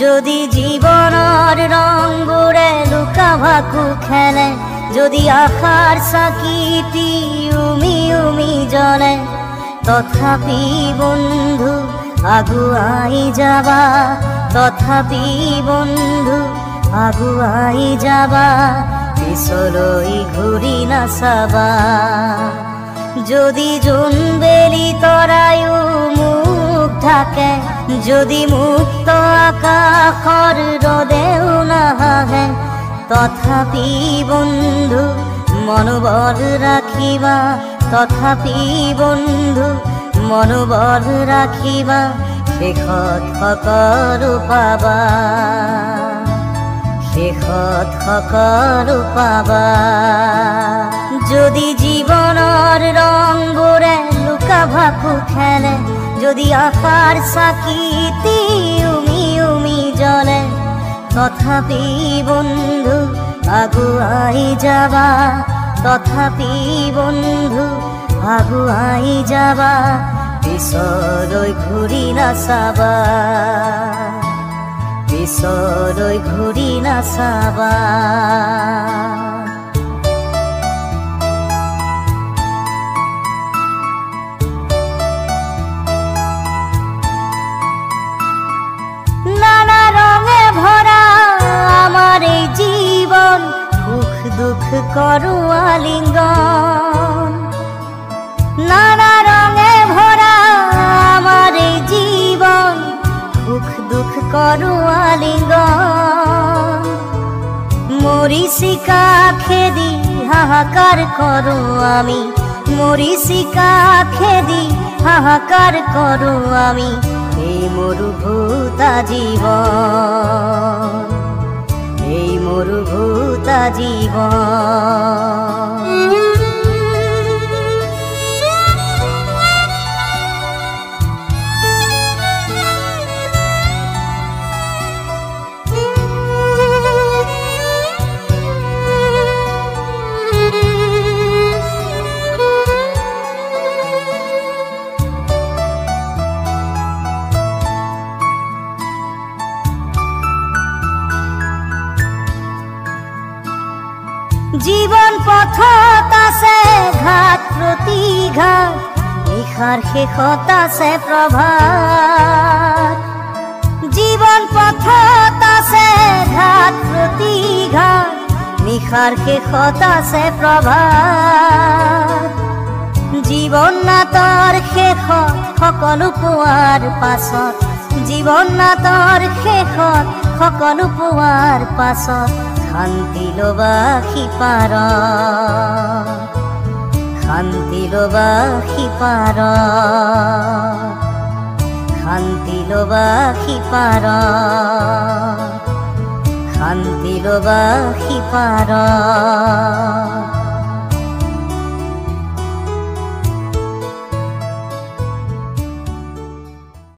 যদি জীবনৰ ৰংবোৰে লুকা ভাকু খেলে, যদি আশাৰ চাকিটি উমি উমি জ্বলে, তথাপি বন্ধু আগুৱাই যাবা, তথাপি বন্ধু আগুৱাই যাবা, পিছলৈ ঘূৰি নাচাবা। যদি জোনবেলি তৰায়ো মুখ ঢাকে, যদি মুক্ত আকাশৰ ৰদেও নাহে, তথাপি বন্ধু মনোবল ৰাখিবা, তথাপি বন্ধু মনোবল ৰাখিবা, শেষত সকলো পাবা, শেষত সকলো পাবা। যদি জীৱনৰ ৰংবোৰে লুকা ভাকু খেলে, যদি আশাৰ চাকিটি উমি উমি জ্বলে, তথাপি বন্ধু আগুৱাই যাবা, তথাপি বন্ধু আগুৱাই যাবা, পিছলৈ ঘূৰি নাচাবা, পিছলৈ ঘূৰি নাচাবা। নানা ৰঙে ভৰা আমাৰ এই জীৱন, সুখ দুখ কৰো আলিঙ্গন। নানা ৰঙে ভৰা আমাৰ এই জীৱন, সুখ দুখ কৰো আলিঙ্গন। মরিচিকা খেদি হাহাকার করো আমি, মরিচিকা খেদি হাহাকার করো আমি, এই মরুভূতা জীবন, এই মরুভূতা জীবন। জীবন পথত আছে ঘাট প্ৰতিঘাট, নিশাৰ শেষত আছে প্ৰভাত। জীবন পথত আছে ঘাট প্ৰতিঘাট, নিশাৰ শেষত আছে প্ৰভাত। জীৱন নাটৰ শেষত সকলো পোৱাৰ পাছত, জীৱন নাটৰ শেষত সকলো পোৱাৰ পাছত, শান্তি লবা সিপাৰত, শান্তি লবা সিপাৰত, শান্তি লবা সিপাৰত, শান্তি লবা সিপাৰত।